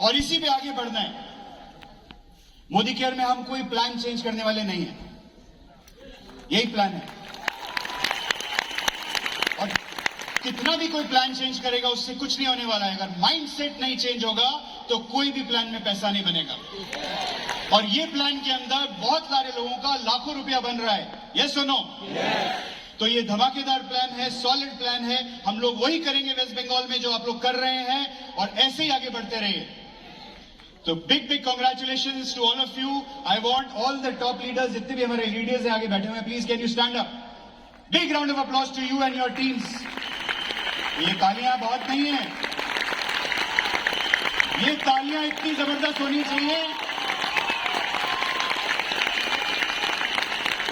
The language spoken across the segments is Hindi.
और इसी पे आगे बढ़ना है। मोदी केयर में हम कोई प्लान चेंज करने वाले नहीं है, यही प्लान है। और कितना भी कोई प्लान चेंज करेगा उससे कुछ नहीं होने वाला है। अगर माइंडसेट नहीं चेंज होगा तो कोई भी प्लान में पैसा नहीं बनेगा। और ये प्लान के अंदर बहुत सारे लोगों का लाखों रुपया बन रहा है, यस और नो? तो ये धमाकेदार प्लान है, सॉलिड प्लान है। हम लोग वही करेंगे वेस्ट बंगाल में जो आप लोग कर रहे हैं, और ऐसे ही आगे बढ़ते रहिए। तो big big congratulations to all of you. I want all the top leaders, जितने भी हमारे लीडर्स हैं आगे बैठे हुए हैं, please can you stand up. Big round of applause to you and your teams. ये तालियां बहुत नहीं है, ये तालियां इतनी जबरदस्त होनी चाहिए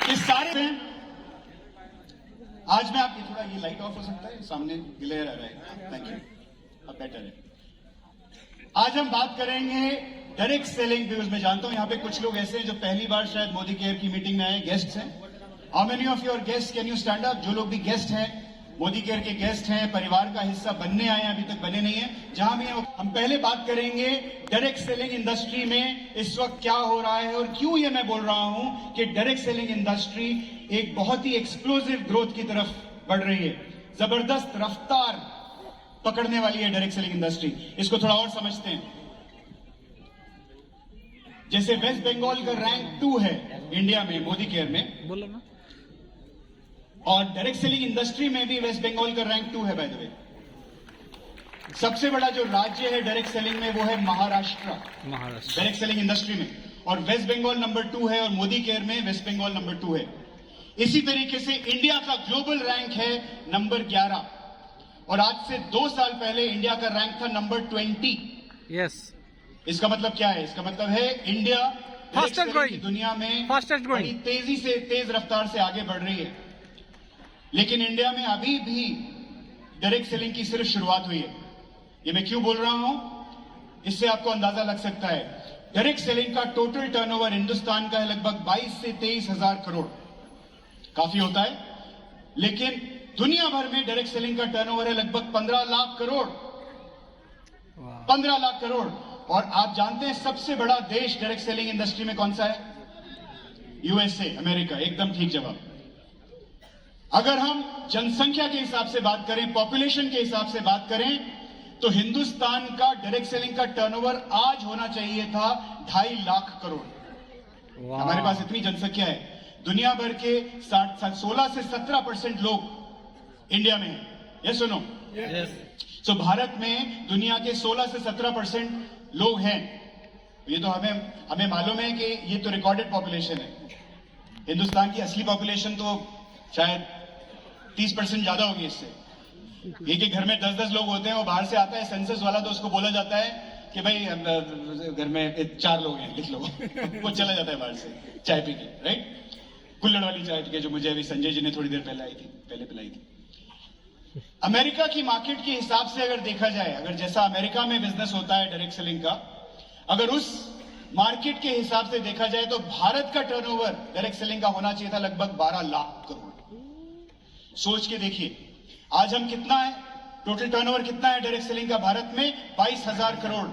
कि सारे हैं। आज मैं आप थोड़ा ये लाइट ऑफ हो सकता है, सामने ग्लेयर आ रहा है, थैंक यू, अब बेटर है। आज हम बात करेंगे डायरेक्ट सेलिंग व्यूज। मैं जानता हूं यहां पे कुछ लोग ऐसे हैं जो पहली बार शायद मोदी केयर की मीटिंग में आए, गेस्ट हैं। How many of your guest can you stand up? जो लोग भी गेस्ट हैं, मोदी केयर के गेस्ट हैं, परिवार का हिस्सा बनने आए हैं, अभी तक बने नहीं है, जहां भी हैं। हम पहले बात करेंगे डायरेक्ट सेलिंग इंडस्ट्री में इस वक्त क्या हो रहा है और क्यों ये मैं बोल रहा हूं कि डायरेक्ट सेलिंग इंडस्ट्री एक बहुत ही एक्सप्लोसिव ग्रोथ की तरफ बढ़ रही है। जबरदस्त रफ्तार पकड़ने वाली है डायरेक्ट सेलिंग इंडस्ट्री। इसको थोड़ा और समझते हैं। जैसे वेस्ट बंगाल का रैंक 2 है इंडिया में मोदी केयर में, बोलो ना, और डायरेक्ट सेलिंग इंडस्ट्री में भी वेस्ट बंगाल का रैंक 2 है बाय द वे। सबसे बड़ा जो राज्य है डायरेक्ट सेलिंग में वो है महाराष्ट्र डायरेक्ट सेलिंग इंडस्ट्री में, और वेस्ट बंगाल नंबर 2 है, और मोदी केयर में वेस्ट बंगाल नंबर 2 है। इसी तरीके से इंडिया का ग्लोबल रैंक है नंबर 11, और आज से 2 साल पहले इंडिया का रैंक था नंबर 20। यस। इसका मतलब क्या है? इसका मतलब है इंडिया फास्टेस्ट ग्रोइंग की दुनिया में फास्टेस्ट बड़ी ग्रोइंग तेजी से, तेज रफ्तार से आगे बढ़ रही है। लेकिन इंडिया में अभी भी डायरेक्ट सेलिंग की सिर्फ शुरुआत हुई है। ये मैं क्यों बोल रहा हूं, इससे आपको अंदाजा लग सकता है। डायरेक्ट सेलिंग का टोटल टर्नओवर हिंदुस्तान का है लगभग 22 से 23 हजार करोड़, काफी होता है। लेकिन दुनिया भर में डायरेक्ट सेलिंग का टर्नओवर है लगभग 15 लाख करोड़, 15 लाख करोड़। और आप जानते हैं सबसे बड़ा देश डायरेक्ट सेलिंग इंडस्ट्री में कौन सा है? USA, America. एकदम ठीक जवाब। अगर हम जनसंख्या के हिसाब से बात करें, पॉपुलेशन के हिसाब से बात करें, तो हिंदुस्तान का डायरेक्ट सेलिंग का टर्नओवर आज होना चाहिए था 2.5 लाख करोड़। हमारे पास इतनी जनसंख्या है। दुनिया भर के 16 से 17% लोग इंडिया में हैं, यस सुनो? सो भारत में दुनिया के 16 से 17% लोग हैं। ये तो हमें मालूम है कि ये तो रिकॉर्डेड पॉपुलेशन है। हिंदुस्तान की असली पॉपुलेशन तो शायद 30% ज्यादा होगी इससे। एक एक घर में 10-10 लोग होते हैं, वो बाहर से आता है सेंसस वाला, तो उसको बोला जाता है कि भाई घर में 4 लोग हैं, लिख लो। वो चला जाता है बाहर से चाय पी के, राइट? कुल्हड़ वाली चाय पी के, जो मुझे अभी संजय जी ने थोड़ी देर पहले पिलाई थी। अमेरिका की मार्केट के हिसाब से अगर देखा जाए, अगर जैसा अमेरिका में बिजनेस होता है डायरेक्ट सेलिंग का, अगर उस मार्केट के हिसाब से देखा जाए तो भारत का टर्नओवर डायरेक्ट सेलिंग का होना चाहिए था लगभग 12 लाख करोड़। सोच के देखिए आज हम कितना है, टोटल टर्नओवर कितना है डायरेक्ट सेलिंग का भारत में? 22,000 करोड़।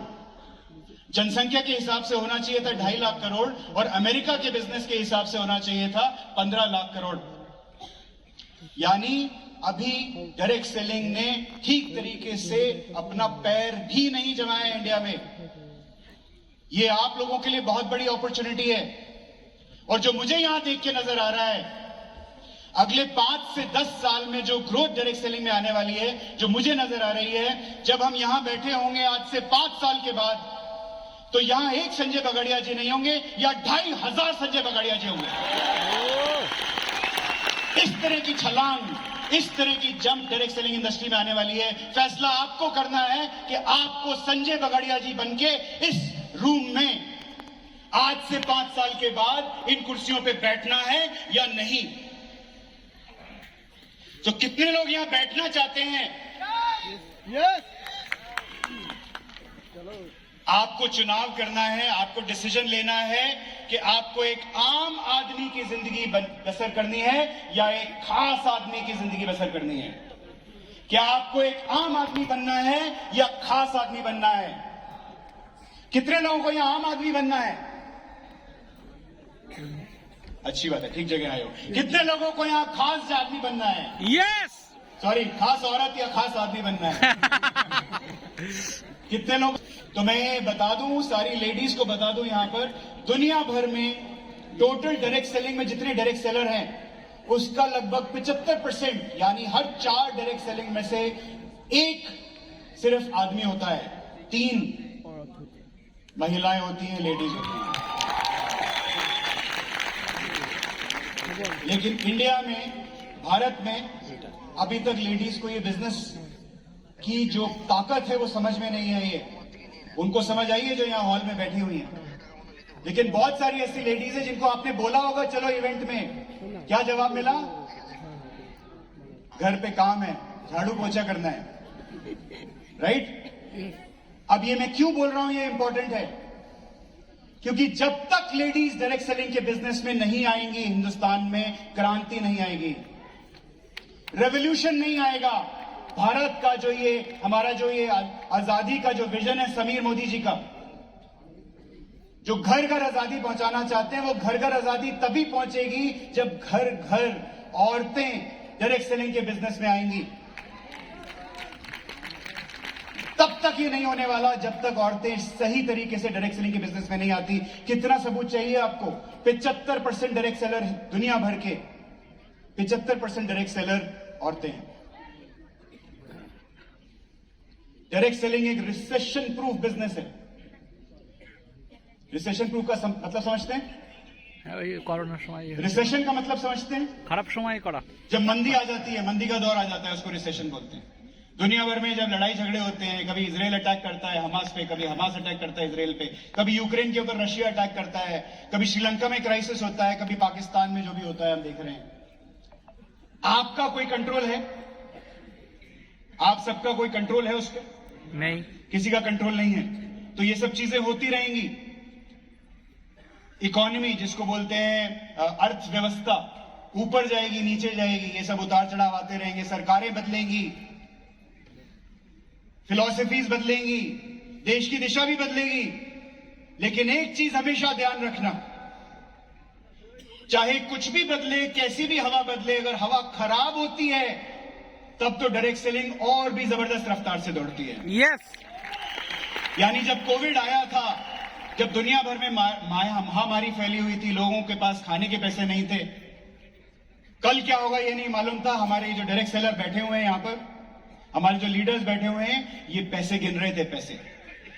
जनसंख्या के हिसाब से होना चाहिए था 2.5 लाख करोड़, और अमेरिका के बिजनेस के हिसाब से होना चाहिए था 15 लाख करोड़। यानी अभी डायरेक्ट सेलिंग ने ठीक तरीके से अपना पैर भी नहीं जमाया इंडिया में। ये आप लोगों के लिए बहुत बड़ी अपॉर्चुनिटी है। और जो मुझे यहां देख के नजर आ रहा है, अगले 5 से 10 साल में जो ग्रोथ डायरेक्ट सेलिंग में आने वाली है, जो मुझे नजर आ रही है, जब हम यहां बैठे होंगे आज से 5 साल के बाद, तो यहां एक संजय बगड़िया जी नहीं होंगे, या 2,500 संजय बगड़िया जी होंगे। इस तरह की छलांग, इस तरह की जंप डायरेक्ट सेलिंग इंडस्ट्री में आने वाली है। फैसला आपको करना है कि आपको संजय बगड़िया जी बनके इस रूम में आज से 5 साल के बाद इन कुर्सियों पे बैठना है या नहीं। तो कितने लोग यहां बैठना चाहते हैं? यस। आपको चुनाव करना है, आपको डिसीजन लेना है कि आपको एक आम आदमी की जिंदगी बसर करनी है या एक खास आदमी की जिंदगी बसर करनी है। क्या आपको एक आम आदमी बनना है या खास आदमी बनना है? कितने लोगों को यहां आम आदमी बनना है? अच्छी बात है, ठीक जगह आए हो। कितने लोगों को यहां खास आदमी बनना है? Yes. सॉरी, खास औरत या खास आदमी बनना है? कितने लोग? तो मैं बता दूं, सारी लेडीज को बता दूं, यहां पर दुनिया भर में टोटल डायरेक्ट सेलिंग में जितने डायरेक्ट सेलर हैं उसका लगभग 75%, यानी हर 4 डायरेक्ट सेलिंग में से 1 सिर्फ आदमी होता है, 3 महिलाएं होती हैं, लेडीज होती हैं। लेकिन इंडिया में, भारत में अभी तक लेडीज को ये बिजनेस की जो ताकत है वो समझ में नहीं आई है। उनको समझ आई है जो यहां हॉल में बैठी हुई हैं, लेकिन बहुत सारी ऐसी लेडीज है जिनको आपने बोला होगा चलो इवेंट में, क्या जवाब मिला? घर पे काम है, झाड़ू पोछा करना है, राइट? अब ये मैं क्यों बोल रहा हूं, ये इंपॉर्टेंट है, क्योंकि जब तक लेडीज डायरेक्ट सेलिंग के बिजनेस में नहीं आएंगी, हिंदुस्तान में क्रांति नहीं आएगी, रेवोल्यूशन नहीं आएगा। भारत का जो ये, हमारा जो ये आजादी का जो विजन है समीर मोदी जी का, जो घर घर आजादी पहुंचाना चाहते हैं, वो घर घर आजादी तभी पहुंचेगी जब घर घर औरतें डायरेक्ट सेलिंग के बिजनेस में आएंगी। तब तक ये नहीं होने वाला जब तक औरतें सही तरीके से डायरेक्ट सेलिंग के बिजनेस में नहीं आती। कितना सबूत चाहिए आपको? 75% डायरेक्ट सेलर दुनिया भर के, 75% डायरेक्ट सेलर औरतें हैं। डायरेक्ट सेलिंग एक रिसेशन प्रूफ बिजनेस है। रिसेशन प्रूफ का मतलब समझते हैं? कोरोना समय रिसेशन का मतलब समझते हैं? खराब समय करा, जब मंदी आ जाती है, मंदी का दौर आ जाता है, उसको रिसेशन बोलते हैं। दुनिया भर में जब लड़ाई झगड़े होते हैं, कभी इजराइल अटैक करता है हमास पे, कभी हमास अटैक करता है इजराइल पे, कभी यूक्रेन के ऊपर रशिया अटैक करता है, कभी श्रीलंका में क्राइसिस होता है, कभी पाकिस्तान में जो भी होता है हम देख रहे हैं। आपका कोई कंट्रोल है? आप सबका कोई कंट्रोल है उस पर? नहीं, किसी का कंट्रोल नहीं है। तो ये सब चीजें होती रहेंगी। इकोनॉमी जिसको बोलते हैं, अर्थव्यवस्था ऊपर जाएगी, नीचे जाएगी, ये सब उतार चढ़ाव आते रहेंगे। सरकारें बदलेंगी, फिलॉसफीज बदलेंगी, देश की दिशा भी बदलेगी। लेकिन एक चीज हमेशा ध्यान रखना, चाहे कुछ भी बदले, कैसी भी हवा बदले, अगर हवा खराब होती है तब तो डायरेक्ट सेलिंग और भी जबरदस्त रफ्तार से दौड़ती है। यस। यानी जब कोविड आया था, जब दुनिया भर में महामारी फैली हुई थी, लोगों के पास खाने के पैसे नहीं थे, कल क्या होगा ये नहीं मालूम था। हमारे जो डायरेक्ट सेलर बैठे हुए हैं यहां पर, हमारे जो लीडर्स बैठे हुए हैं, ये पैसे गिन रहे थे। पैसे,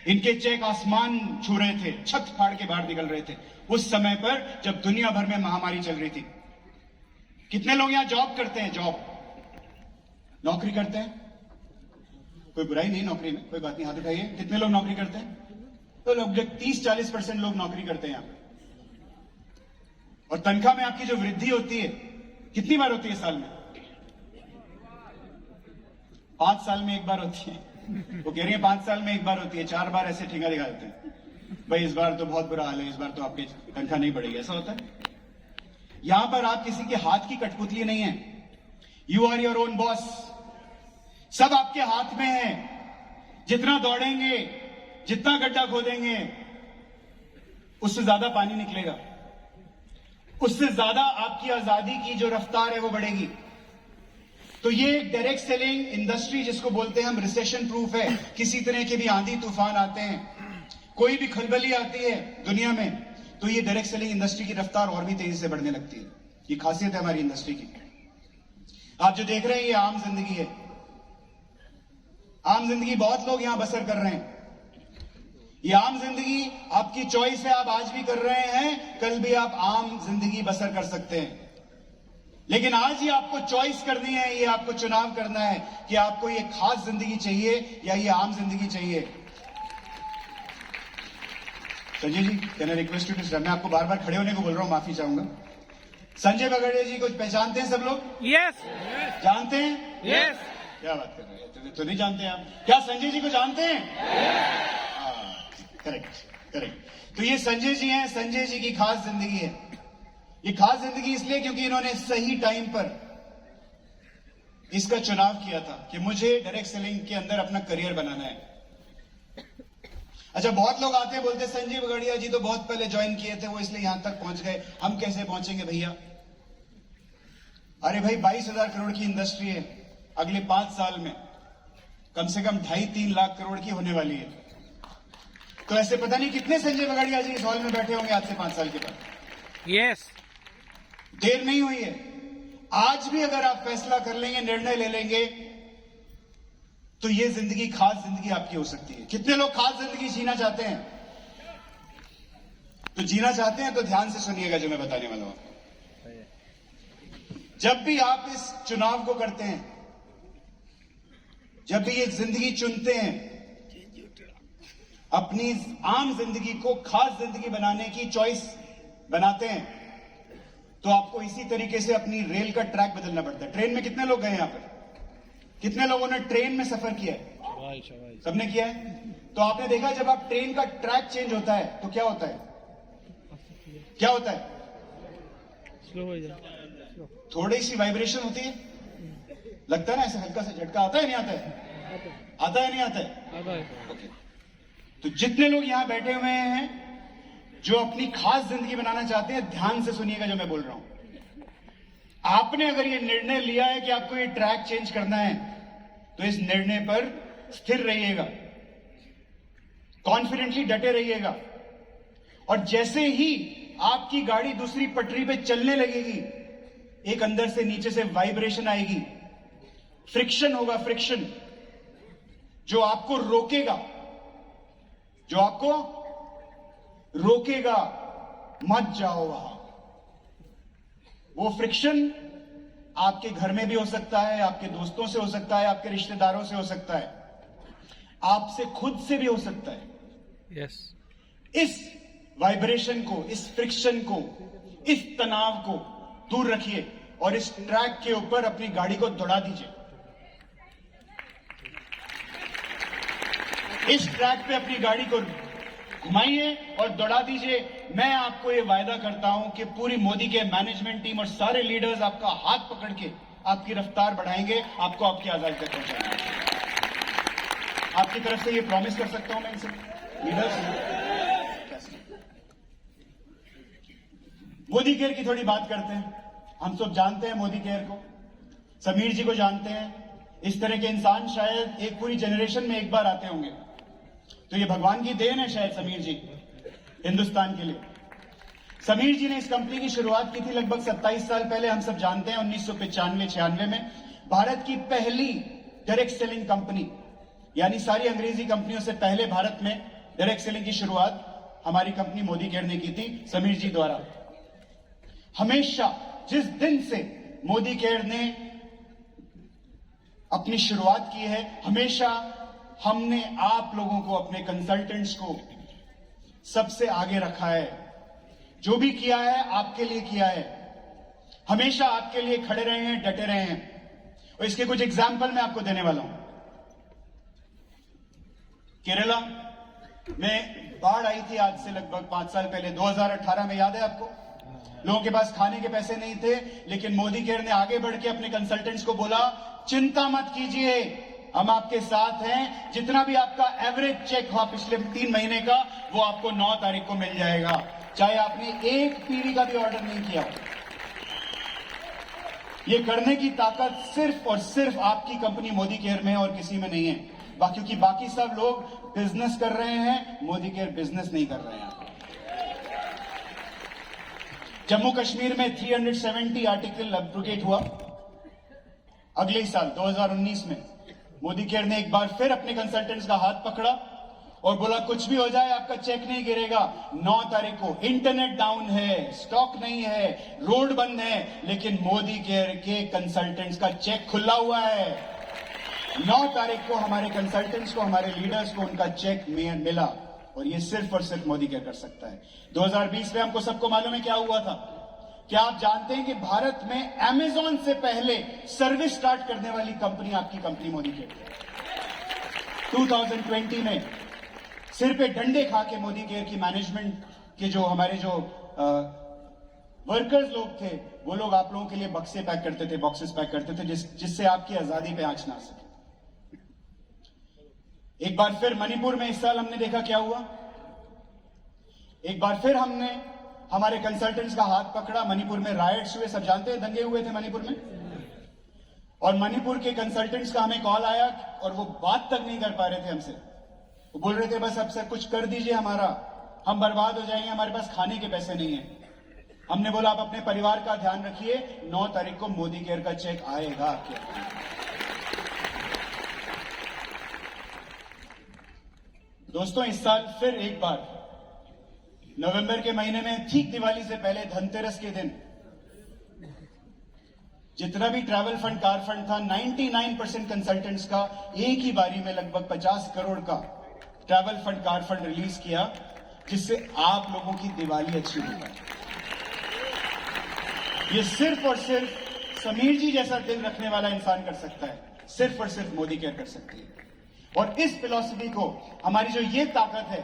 इनके चेक आसमान छू रहे थे, छत फाड़ के बाहर निकल रहे थे उस समय पर जब दुनिया भर में महामारी चल रही थी। कितने लोग यहां जॉब करते हैं? जॉब, नौकरी करते हैं? कोई बुराई नहीं नौकरी में, कोई बात नहीं, हाथ उठाइए। कितने लोग नौकरी करते हैं? तो लोग 30-40% लोग नौकरी करते हैं यहां पे। और तनख्वाह में आपकी जो वृद्धि होती है कितनी बार होती है साल में? 5 साल में एक बार होती है। वो कह रही है 5 साल में एक बार होती है, 4 बार ऐसे ठेंगा दिखा देते हैं, भाई इस बार तो बहुत बुरा हाल है, इस बार तो आपकी तनख्वाह नहीं बढ़ेगी। ऐसा होता है। यहां पर आप किसी के हाथ की कठपुतली नहीं है। You are your own boss. सब आपके हाथ में है। जितना दौड़ेंगे, जितना गड्ढा खोदेंगे, उससे ज्यादा पानी निकलेगा, उससे ज्यादा आपकी आजादी की जो रफ्तार है वो बढ़ेगी। तो ये एक डायरेक्ट सेलिंग इंडस्ट्री जिसको बोलते हैं हम, रिसेशन प्रूफ है। किसी तरह के भी आंधी तूफान आते हैं, कोई भी खलबली आती है दुनिया में, तो ये डायरेक्ट सेलिंग इंडस्ट्री की रफ्तार और भी तेजी से बढ़ने लगती है। ये खासियत है हमारी इंडस्ट्री की। आप जो देख रहे हैं ये आम जिंदगी है। आम जिंदगी बहुत लोग यहां बसर कर रहे हैं। ये आम जिंदगी आपकी चॉइस है, आप आज भी कर रहे हैं, कल भी आप आम जिंदगी बसर कर सकते हैं। लेकिन आज ही आपको चॉइस करनी है, ये आपको चुनाव करना है कि आपको ये खास जिंदगी चाहिए या ये आम जिंदगी चाहिए। Sanjay ji, can I request you to, मैं आपको बार बार खड़े होने को बोल रहा हूं, माफी चाहूंगा। संजय बगड़िया जी को पहचानते हैं सब लोग? यस। जानते हैं? यस। क्या बात कर रहे हैं, तो नहीं जानते आप? क्या संजय जी को जानते हैं? Correct correct. तो ये संजय जी हैं। संजय जी की खास जिंदगी है। ये खास जिंदगी इसलिए क्योंकि इन्होंने सही टाइम पर इसका चुनाव किया था कि मुझे डायरेक्ट सेलिंग के अंदर अपना करियर बनाना है। अच्छा, बहुत लोग आते हैं बोलते संजीव बगड़िया जी तो बहुत पहले ज्वाइन किए थे, वो इसलिए यहां तक पहुंच गए, हम कैसे पहुंचेंगे भैया? अरे भाई, 22,000 करोड़ की इंडस्ट्री है, अगले 5 साल में कम से कम 2.5-3 लाख करोड़ की होने वाली है। तो ऐसे पता नहीं कितने संजय बगड़िया जी इस हॉल में बैठे होंगे आज से 5 साल के बाद। यस, देर नहीं हुई है। आज भी अगर आप फैसला कर लेंगे, निर्णय ले लेंगे, तो ये जिंदगी, खास जिंदगी आपकी हो सकती है। कितने लोग खास जिंदगी जीना चाहते हैं? तो जीना चाहते हैं तो ध्यान से सुनिएगा जो मैं बताने वाला हूं। जब भी आप इस चुनाव को करते हैं, जब भी ये जिंदगी चुनते हैं, अपनी आम जिंदगी को खास जिंदगी बनाने की चॉइस बनाते हैं, तो आपको इसी तरीके से अपनी रेल का ट्रैक बदलना पड़ता है। ट्रेन में कितने लोग गए यहां पर? कितने लोगों ने ट्रेन में सफर किया है? सबने किया है। तो आपने देखा जब आप ट्रेन का ट्रैक चेंज होता है तो क्या होता है? क्या होता है? स्लो हो जाए, थोड़ी सी वाइब्रेशन होती है, लगता है ना, ऐसे हल्का सा झटका आता है, नहीं आता है? आता है, नहीं आता है? ओके। तो जितने लोग यहां बैठे हुए हैं जो अपनी खास जिंदगी बनाना चाहते हैं, ध्यान से सुनिएगा जो मैं बोल रहा हूं। आपने अगर ये निर्णय लिया है कि आपको ये ट्रैक चेंज करना है, तो इस निर्णय पर स्थिर रहिएगा, कॉन्फिडेंटली डटे रहिएगा, और जैसे ही आपकी गाड़ी दूसरी पटरी पे चलने लगेगी, एक अंदर से नीचे से वाइब्रेशन आएगी, फ्रिक्शन होगा, फ्रिक्शन जो आपको रोकेगा, जो आपको रोकेगा, मत जाओ वहां। वो फ्रिक्शन आपके घर में भी हो सकता है, आपके दोस्तों से हो सकता है, आपके रिश्तेदारों से हो सकता है, आपसे खुद से भी हो सकता है। यस, इस वाइब्रेशन को, इस फ्रिक्शन को, इस तनाव को दूर रखिए और इस ट्रैक के ऊपर अपनी गाड़ी को दौड़ा दीजिए। इस ट्रैक पे अपनी गाड़ी को घुमाइए और दौड़ा दीजिए। मैं आपको ये वायदा करता हूं कि पूरी मोदी के मैनेजमेंट टीम और सारे लीडर्स आपका हाथ पकड़ के आपकी रफ्तार बढ़ाएंगे, आपको आपकी आजादी तक पहुंचाएंगे। आपकी तरफ से ये प्रॉमिस कर सकता हूं मैं इनसे, लीडर्स। मोदी केयर की थोड़ी बात करते हैं। हम सब जानते हैं मोदी केयर को, समीर जी को जानते हैं। इस तरह के इंसान शायद एक पूरी जनरेशन में एक बार आते होंगे, तो ये भगवान की देन है शायद समीर जी हिंदुस्तान के लिए। समीर जी ने इस कंपनी की शुरुआत की थी लगभग 27 साल पहले। हम सब जानते हैं 1995-96 में भारत की पहली डायरेक्ट सेलिंग कंपनी, यानी सारी अंग्रेजी कंपनियों से पहले भारत में डायरेक्ट सेलिंग की शुरुआत हमारी कंपनी मोदी केयर ने की थी, समीर जी द्वारा। हमेशा जिस दिन से मोदी केयर ने अपनी शुरुआत की है, हमेशा हमने आप लोगों को, अपने कंसल्टेंट्स को सबसे आगे रखा है। जो भी किया है आपके लिए किया है, हमेशा आपके लिए खड़े रहे हैं, डटे रहे हैं। और इसके कुछ एग्जाम्पल मैं आपको देने वाला हूं। केरला में बाढ़ आई थी आज से लगभग 5 साल पहले, 2018 में, याद है आपको? लोगों के पास खाने के पैसे नहीं थे, लेकिन मोदी केयर ने आगे बढ़ के अपने कंसल्टेंट्स को बोला, चिंता मत कीजिए, हम आपके साथ हैं। जितना भी आपका एवरेज चेक हुआ पिछले 3 महीने का, वो आपको 9 तारीख को मिल जाएगा, चाहे आपने एक पीढ़ी का भी ऑर्डर नहीं किया। ये करने की ताकत सिर्फ और सिर्फ आपकी कंपनी मोदी केयर में और किसी में नहीं है। क्योंकि बाकी सब लोग बिजनेस कर रहे हैं, मोदी केयर बिजनेस नहीं कर रहे हैं। जम्मू कश्मीर में 370 आर्टिकल एब्रोगेट हुआ अगले साल 2019 में। मोदी केयर ने एक बार फिर अपने कंसल्टेंट्स का हाथ पकड़ा और बोला, कुछ भी हो जाए आपका चेक नहीं गिरेगा। 9 तारीख को इंटरनेट डाउन है, स्टॉक नहीं है, रोड बंद है, लेकिन मोदी केयर के कंसल्टेंट्स का चेक खुला हुआ है। 9 तारीख को हमारे कंसल्टेंट्स को, हमारे लीडर्स को उनका चेक मिला, और ये सिर्फ और सिर्फ मोदी केयर कर सकता है। 2020 में हमको सबको मालूम है क्या हुआ था। क्या आप जानते हैं कि भारत में अमेज़न से पहले सर्विस स्टार्ट करने वाली कंपनी आपकी कंपनी मोदी केयर। 2020 में सिर पे डंडे खा के मोदी केयर की मैनेजमेंट के जो हमारे जो वर्कर्स लोग थे, वो लोग आप लोगों के लिए बक्से पैक करते थे, बॉक्सेस पैक करते थे, जिससे आपकी आजादी पे आंच ना आ सके। एक बार फिर मणिपुर में इस साल हमने देखा क्या हुआ। एक बार फिर हमने हमारे कंसल्टेंट्स का हाथ पकड़ा, मणिपुर में रायट्स हुए, सब जानते हैं, दंगे हुए थे मणिपुर में। और मणिपुर के कंसल्टेंट्स का हमें कॉल आया और वो बात तक नहीं कर पा रहे थे हमसे। वो बोल रहे थे बस अब सर कुछ कर दीजिए, हमारा हम बर्बाद हो जाएंगे, हमारे पास खाने के पैसे नहीं है। हमने बोला आप अपने परिवार का ध्यान रखिए, 9 तारीख को मोदी केयर का चेक आएगा आपके। दोस्तों, इस साल फिर एक बार नवंबर के महीने में ठीक दिवाली से पहले धनतेरस के दिन जितना भी ट्रैवल फंड, कार फंड था, 99% कंसल्टेंट्स का एक ही बारी में लगभग 50 करोड़ का travel fund, car fund release किया, जिससे आप लोगों की दिवाली अच्छी हो पाए। ये सिर्फ और सिर्फ समीर जी जैसा दिल रखने वाला इंसान कर सकता है, सिर्फ और सिर्फ मोदी केयर कर सकती है। और इस फिलॉसफी को, हमारी जो ये ताकत है,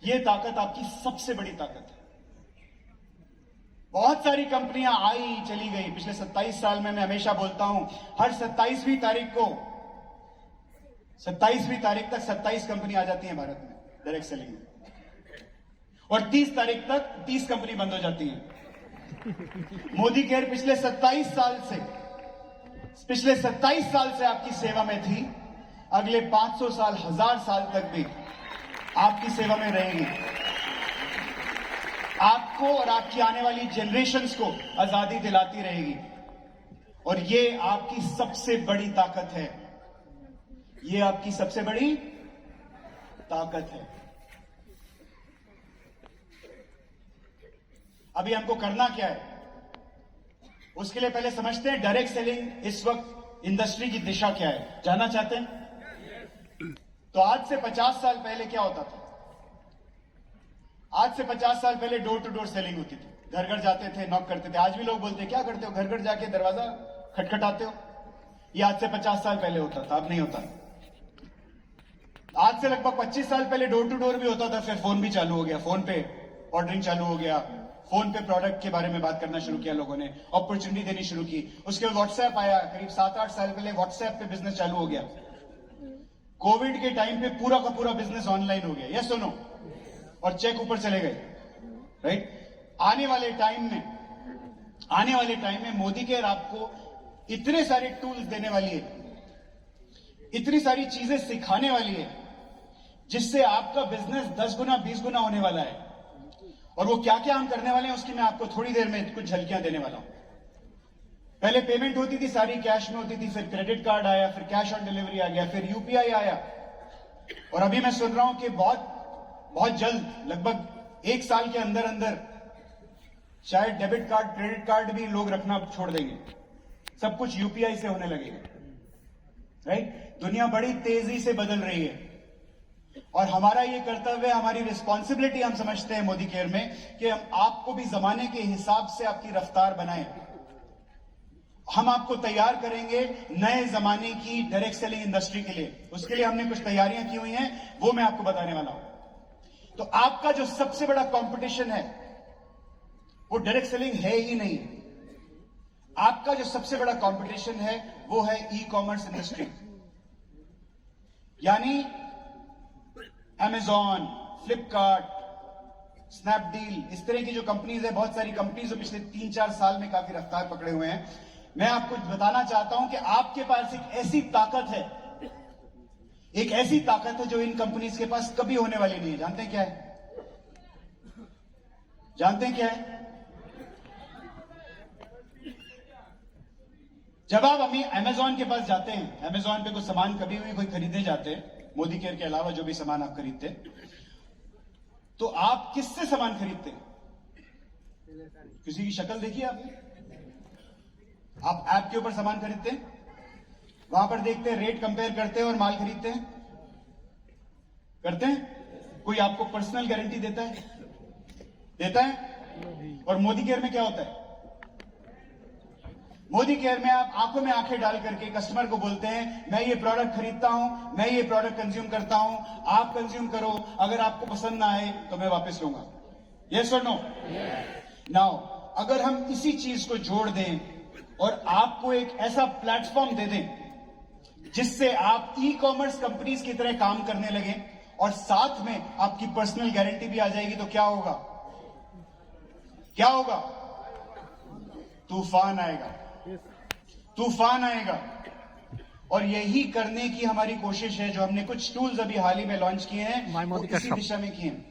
ये ताकत आपकी सबसे बड़ी ताकत है। बहुत सारी कंपनियां आई चली गई पिछले 27 साल में। मैं हमेशा बोलता हूं, हर 27वीं तारीख को, 27वीं तारीख तक 27 कंपनी आ जाती है भारत में डायरेक्ट सेलिंग में, और 30 तारीख तक 30 कंपनी बंद हो जाती है। मोदी केयर पिछले 27 साल से आपकी सेवा में थी, अगले 500 साल, 1000 साल तक भी आपकी सेवा में रहेगी। आपको और आपकी आने वाली जनरेशन्स को आजादी दिलाती रहेगी। और ये आपकी सबसे बड़ी ताकत है, ये आपकी सबसे बड़ी ताकत है। अभी हमको करना क्या है, उसके लिए पहले समझते हैं डायरेक्ट सेलिंग इस वक्त इंडस्ट्री की दिशा क्या है। जानना चाहते हैं? तो आज से 50 साल पहले क्या होता था? आज से 50 साल पहले डोर टू डोर सेलिंग होती थी, घर घर जाते थे, नॉक करते थे। आज भी लोग बोलते हैं क्या करते हो, घर घर जाके दरवाजा खटखटाते हो। ये आज से 50 साल पहले होता था, अब नहीं होता। आज से लगभग 25 साल पहले डोर टू डोर भी होता था, फिर फोन भी चालू हो गया, फोन पे ऑर्डरिंग चालू हो गया, फोन पे प्रोडक्ट के बारे में बात करना शुरू किया लोगों ने, अपॉर्चुनिटी देनी शुरू की। उसके बाद व्हाट्सएप आया, करीब 7-8 साल पहले व्हाट्सएप पे बिजनेस चालू हो गया। कोविड के टाइम पे पूरा का पूरा बिजनेस ऑनलाइन हो गया, यस सुनो, और चेक ऊपर चले गए, राइट। आने वाले टाइम में मोदी केयर आपको इतने सारे टूल्स देने वाली है, इतनी सारी चीजें सिखाने वाली है, जिससे आपका बिजनेस 10 गुना 20 गुना होने वाला है। और वो क्या क्या हम करने वाले हैं उसकी मैं आपको थोड़ी देर में कुछ झलकियां देने वाला हूं। पहले पेमेंट होती थी सारी कैश में होती थी, फिर क्रेडिट कार्ड आया, फिर कैश ऑन डिलीवरी आ गया, फिर यूपीआई आया, और अभी मैं सुन रहा हूं कि बहुत जल्द, लगभग 1 साल के अंदर अंदर शायद डेबिट कार्ड, क्रेडिट कार्ड भी लोग रखना छोड़ देंगे, सब कुछ यूपीआई से होने लगेगा, राइट। दुनिया बड़ी तेजी से बदल रही है, और हमारा ये कर्तव्य, हमारी रिस्पॉन्सिबिलिटी हम समझते हैं मोदी केयर में, कि हम आपको भी जमाने के हिसाब से आपकी रफ्तार बनाएं। हम आपको तैयार करेंगे नए जमाने की डायरेक्ट सेलिंग इंडस्ट्री के लिए। उसके लिए हमने कुछ तैयारियां की हुई हैं, वो मैं आपको बताने वाला हूं। तो आपका जो सबसे बड़ा कंपटीशन है वो डायरेक्ट सेलिंग है ही नहीं। आपका जो सबसे बड़ा कंपटीशन है वो है ई कॉमर्स इंडस्ट्री, यानी अमेजॉन, फ्लिपकार्ट, स्नैपडील, इस तरह की जो कंपनीज है, बहुत सारी कंपनीज जो पिछले 3-4 साल में काफी रफ्तार पकड़े हुए हैं। मैं आपको बताना चाहता हूं कि आपके पास एक ऐसी ताकत है, जो इन कंपनीज के पास कभी होने वाली नहीं है। जानते हैं क्या है? जब आप अमेजॉन के पास जाते हैं, अमेजॉन पे कोई सामान कभी भी कोई खरीदने जाते हैं, मोदी केयर के अलावा जो भी सामान आप खरीदते हैं, तो आप किससे सामान खरीदते हैं? किसी की शक्ल देखिए आपने? आप ऐप के ऊपर सामान खरीदते हैं, वहां पर देखते हैं, रेट कंपेयर करते हैं और माल खरीदते हैं, करते हैं? कोई आपको पर्सनल गारंटी देता है? और मोदी केयर में क्या होता है? मोदी केयर में आप आंखों में आंखें डाल करके कस्टमर को बोलते हैं, मैं ये प्रोडक्ट खरीदता हूं, मैं ये प्रोडक्ट कंज्यूम करता हूं, आप कंज्यूम करो, अगर आपको पसंद ना आए तो मैं वापस लूंगा। यस और नो? नाउ अगर हम इसी चीज को जोड़ दें और आपको एक ऐसा प्लेटफॉर्म दे दें जिससे आप ई कॉमर्स कंपनीज की तरह काम करने लगे और साथ में आपकी पर्सनल गारंटी भी आ जाएगी, तो क्या होगा? क्या होगा? तूफान आएगा, तूफान आएगा। और यही करने की हमारी कोशिश है, जो हमने कुछ टूल्स अभी हाल ही में लॉन्च किए हैं वो इसी दिशा में किए हैं।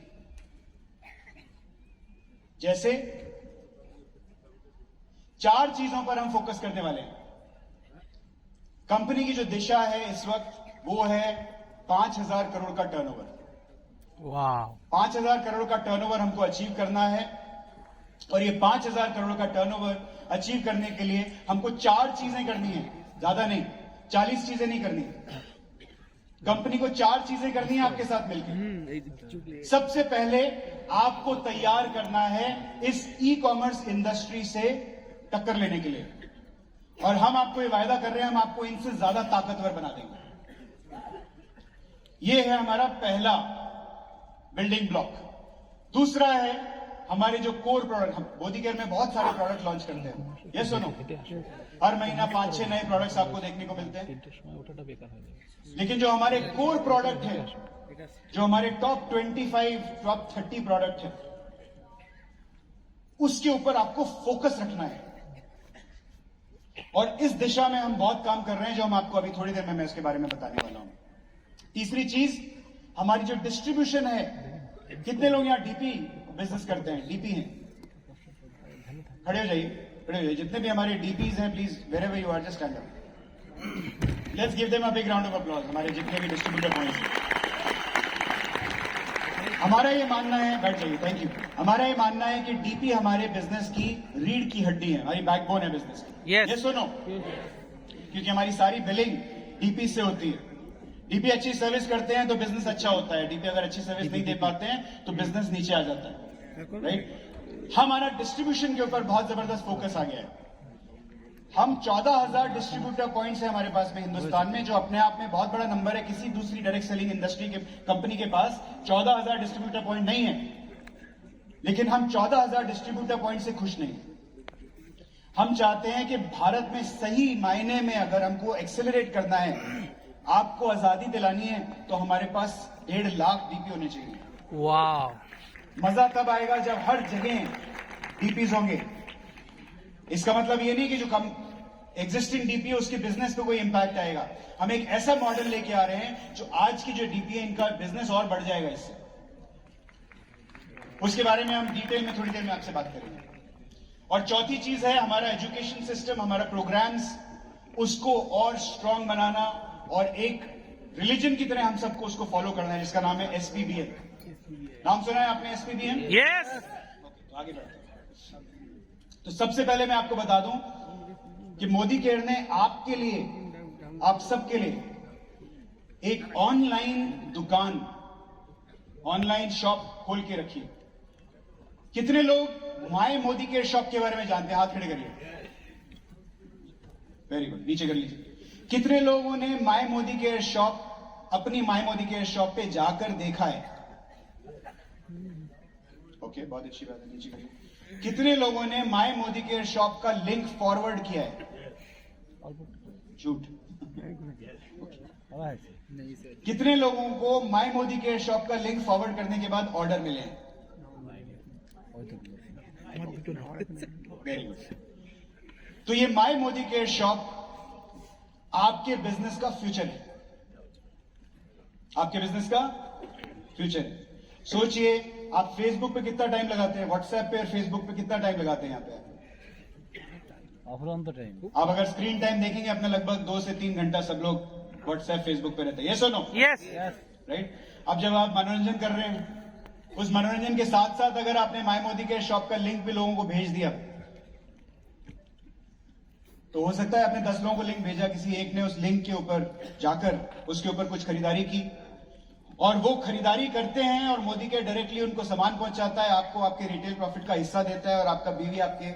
जैसे 4 चीजों पर हम फोकस करने वाले हैं। कंपनी की जो दिशा है इस वक्त वो है 5,000 करोड़ का टर्नओवर। वाह, 5,000 करोड़ का टर्नओवर हमको अचीव करना है। और ये 5,000 करोड़ का टर्नओवर अचीव करने के लिए हमको 4 चीजें करनी है, ज्यादा नहीं, 40 चीजें नहीं करनी। कंपनी को 4 चीजें करनी है आपके साथ मिलकर। सबसे पहले आपको तैयार करना है इस ई कॉमर्स इंडस्ट्री से टक्कर लेने के लिए, और हम आपको ये वायदा कर रहे हैं, हम आपको इनसे ज्यादा ताकतवर बना देंगे। ये है हमारा पहला बिल्डिंग ब्लॉक। दूसरा है हमारे जो कोर प्रोडक्ट। हम मोदी केयर में बहुत सारे प्रोडक्ट लॉन्च करते हैं, ये सुनो, हर महीना 5-6 नए प्रोडक्ट्स आपको देखने को मिलते हैं। लेकिन जो हमारे कोर प्रोडक्ट है, जो हमारे टॉप 25, टॉप 30 प्रोडक्ट है, उसके ऊपर आपको फोकस रखना है। और इस दिशा में हम बहुत काम कर रहे हैं, जो हम आपको अभी थोड़ी देर में मैं इसके बारे में बताने वाला हूं। तीसरी चीज हमारी जो डिस्ट्रीब्यूशन है। कितने लोग यहां डीपी बिजनेस करते हैं? डीपी हैं? खड़े हो जाइए, खड़े हो जाइए। जितने भी हमारे डीपीज हैं, please wherever you are just stand up. Let's give them a big round of applause. हमारे जितने भी डिस्ट्रीब्यूटर पॉइंट्स हैं, हमारा ये मानना है, बैठ जाइए, थैंक यू। हमारा ये मानना है कि डीपी हमारे बिजनेस की रीढ़ की हड्डी है, हमारी बैकबोन है बिजनेस की। Yes. ये सुनो, क्योंकि हमारी सारी बिलिंग डीपी से होती है। डीपी अच्छी सर्विस करते हैं तो बिजनेस अच्छा होता है, डीपी अगर अच्छी सर्विस नहीं दे पाते हैं तो बिजनेस नीचे आ जाता है, राइट? हमारा डिस्ट्रीब्यूशन के ऊपर बहुत जबरदस्त फोकस आ गया है। हम 14,000 डिस्ट्रीब्यूटर पॉइंट्स है हमारे पास में हिंदुस्तान में, जो अपने आप में बहुत बड़ा नंबर है। किसी दूसरी डायरेक्ट सेलिंग इंडस्ट्री के कंपनी के पास 14,000 डिस्ट्रीब्यूटर पॉइंट नहीं है। लेकिन हम 14,000 डिस्ट्रीब्यूटर पॉइंट से खुश नहीं। हम चाहते हैं कि भारत में सही मायने में अगर हमको एक्सेलरेट करना है, आपको आजादी दिलानी है, तो हमारे पास 1.5 लाख डीपी होने चाहिए। वाह, मजा तब आएगा जब हर जगह डीपीज होंगे। इसका मतलब ये नहीं कि जो कम एग्जिस्टिंग डीपी है उसके बिजनेस पे कोई इंपैक्ट आएगा। हम एक ऐसा मॉडल लेके आ रहे हैं जो आज की जो डीपी है इनका बिजनेस और बढ़ जाएगा इससे। उसके बारे में हम डिटेल में थोड़ी देर में आपसे बात करेंगे। और चौथी चीज है हमारा एजुकेशन सिस्टम, हमारा प्रोग्राम्स, उसको और स्ट्रांग बनाना और एक रिलीजन की तरह हम सबको उसको फॉलो करना है, जिसका नाम है SPBN। नाम सुना है आपने SPBN? यस। तो आगे बढ़ते हैं। तो सबसे पहले मैं आपको बता दूं कि मोदी केयर ने आपके लिए, आप सबके लिए एक ऑनलाइन दुकान, ऑनलाइन शॉप खोल के रखी है। कितने लोग माय मोदी केयर शॉप के बारे में जानते हैं? हाथ खड़े करिए। वेरी गुड, नीचे कर लीजिए। कितने लोगों ने माय मोदी केयर शॉप, अपनी माय मोदी केयर शॉप पे जाकर देखा है? ओके, बहुत अच्छी बात है, नीचे करिए। कितने लोगों ने माय मोदी केयर शॉप का लिंक फॉरवर्ड किया है? झूठ। कितने लोगों को माय मोदी केयर शॉप का लिंक फॉरवर्ड करने के बाद ऑर्डर मिले हैं? Very good. तो ये माय मोदी केयर शॉप आपके बिजनेस का फ्यूचर है, आपके बिजनेस का फ्यूचर है। सोचिए, आप फेसबुक पे कितना टाइम लगाते हैं, व्हाट्सएप पे और फेसबुक पे कितना टाइम लगाते हैं? यहाँ पे आप अगर स्क्रीन टाइम देखेंगे अपना, लगभग 2 से 3 घंटा सब लोग व्हाट्सएप फेसबुक पे रहते हैं। ये सुनो, यस, राइट? अब जब आप मनोरंजन कर रहे हैं, उस मनोरंजन के साथ साथ अगर आपने माय मोदी केयर शॉप का लिंक भी लोगों को भेज दिया, तो हो सकता है आपने 10 लोगों को लिंक भेजा, किसी एक ने उस लिंक के ऊपर जाकर उसके ऊपर कुछ खरीदारी की, और वो खरीदारी करते हैं और मोदी केयर डायरेक्टली उनको सामान पहुंचाता है, आपको आपके रिटेल प्रॉफिट का हिस्सा देता है, और आपका बीवी आपके